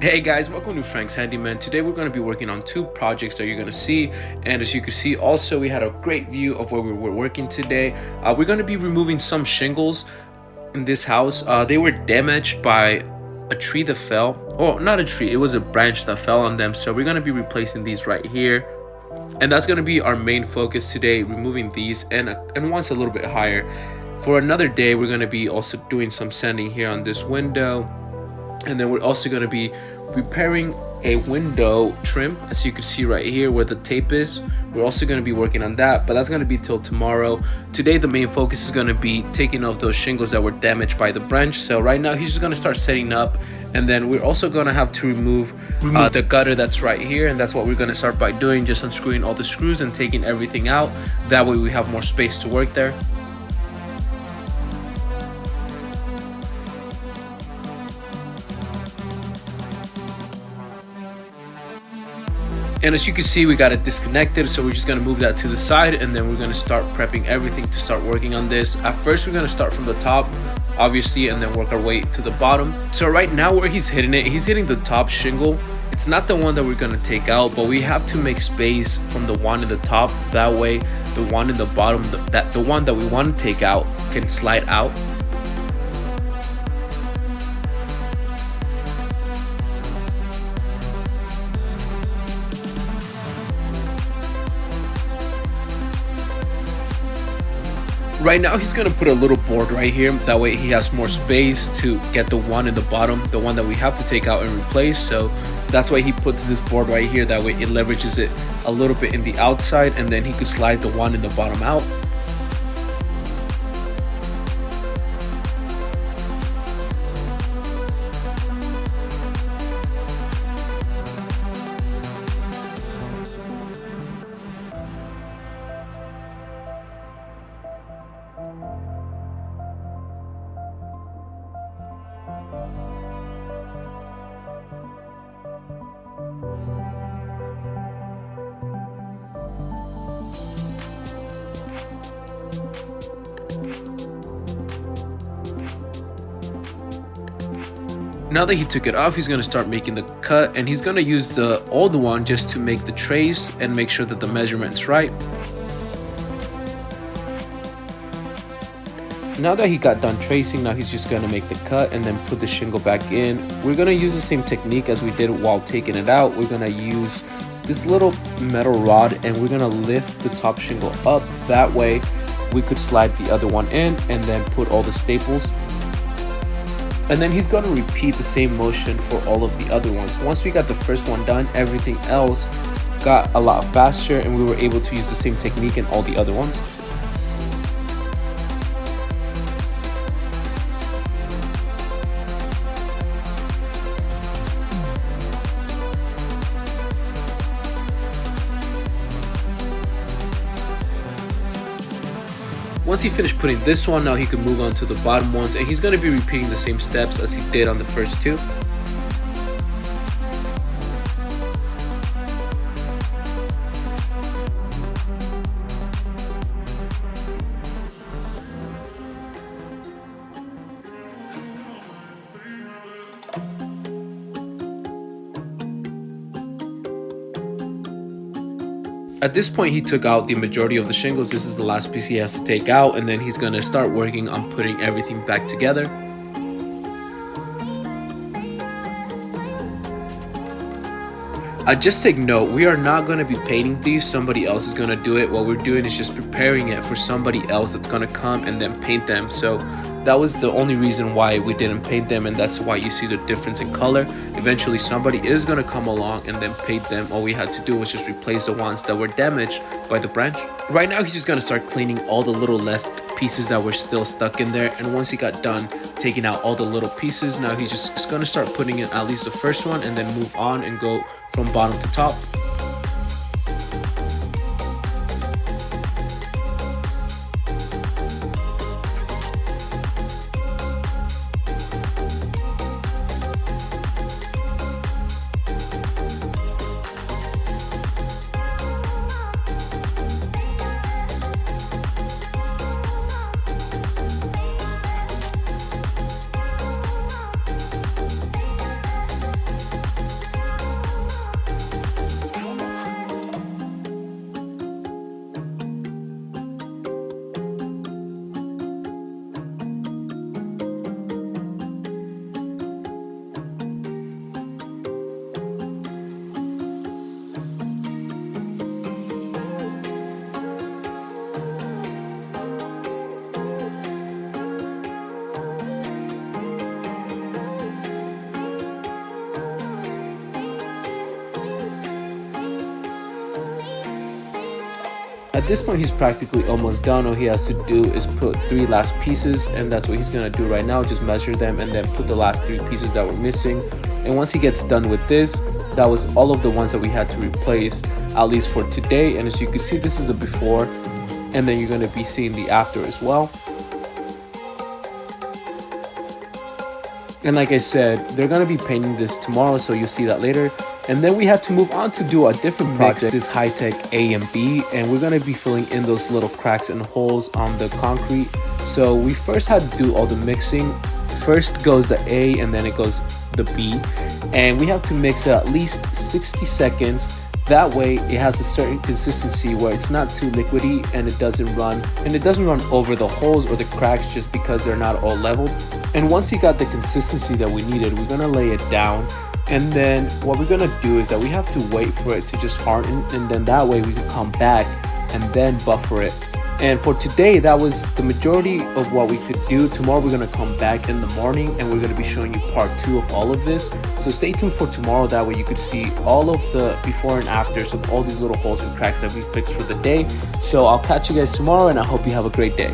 Hey guys, welcome to Frank's Handyman. Today we're going to be working on two projects that you're going to see, and as you can see also we had a great view of where we were working today. We're going to be removing some shingles in this house. They were damaged by a tree that fell. Oh, not a tree, it was a branch that fell on them, so we're going to be replacing these right here, and that's going to be our main focus today, removing these and ones a little bit higher. For another day we're going to be also doing some sanding here on this window, and then we're also going to be repairing a window trim, as you can see right here where the tape is. We're also going to be working on that, but that's going to be till tomorrow. Today the main focus is going to be taking off those shingles that were damaged by the branch. So right now he's just going to start setting up, and then we're also going to have to remove the gutter that's right here, and that's what we're going to start by doing, just unscrewing all the screws and taking everything out. That way we have more space to work there. And as you can see, we got it disconnected, so we're just going to move that to the side, and then we're going to start prepping everything to start working on this. At first we're going to start from the top, obviously, and then work our way to the bottom. So right now where he's hitting it, he's hitting the top shingle. It's not the one that we're going to take out, but we have to make space from the one in the top. That way the one in the bottom, the one that we want to take out, can slide out. Right now he's going to put a little board right here, that way he has more space to get the one in the bottom, the one that we have to take out and replace. So that's why he puts this board right here, that way it leverages it a little bit in the outside, and then he could slide the one in the bottom out. Now that he took it off, he's going to start making the cut, and he's going to use the old one just to make the trace and make sure that the measurement's right. Now that he got done tracing, now he's just going to make the cut and then put the shingle back in. We're going to use the same technique as we did while taking it out. We're going to use this little metal rod, and we're going to lift the top shingle up. That way we could slide the other one in and then put all the staples. And then he's going to repeat the same motion for all of the other ones. Once we got the first one done, everything else got a lot faster, and we were able to use the same technique in all the other ones. Once he finished putting this one, now he can move on to the bottom ones, and he's going to be repeating the same steps as he did on the first two. At this point, he took out the majority of the shingles. This is the last piece he has to take out, and then he's going to start working on putting everything back together. Just take note, we are not going to be painting these. Somebody else is going to do it. What we're doing is just preparing it for somebody else that's going to come and then paint them. So that was the only reason why we didn't paint them, and that's why you see the difference in color. Eventually somebody is going to come along and then paint them. All we had to do was just replace the ones that were damaged by the branch. Right now he's just going to start cleaning all the little left pieces that were still stuck in there, and once he got done taking out all the little pieces, now he's just going to start putting in at least the first one and then move on and go from bottom to top. At this point, he's practically almost done. All he has to do is put 3 last pieces, and that's what he's gonna do right now. Just measure them and then put the last 3 pieces that were missing. And once he gets done with this, that was all of the ones that we had to replace, at least for today. And as you can see, this is the before, and then you're gonna be seeing the after as well. And like I said, they're gonna be painting this tomorrow, so you'll see that later. And then we had to move on to do a different project, this high-tech A and B, and we're gonna be filling in those little cracks and holes on the concrete. So we first had to do all the mixing. First goes the A and then it goes the B, and we have to mix it at least 60 seconds. That way it has a certain consistency where it's not too liquidy and it doesn't run over the holes or the cracks just because they're not all leveled. And once you got the consistency that we needed, we're gonna lay it down. And then what we're gonna do is that we have to wait for it to just harden, and then that way we can come back and then buffer it. And for today, that was the majority of what we could do. Tomorrow we're gonna come back in the morning and we're gonna be showing you part 2 of all of this. So stay tuned for tomorrow, that way you could see all of the before and afters of all these little holes and cracks that we fixed for the day. So I'll catch you guys tomorrow, and I hope you have a great day.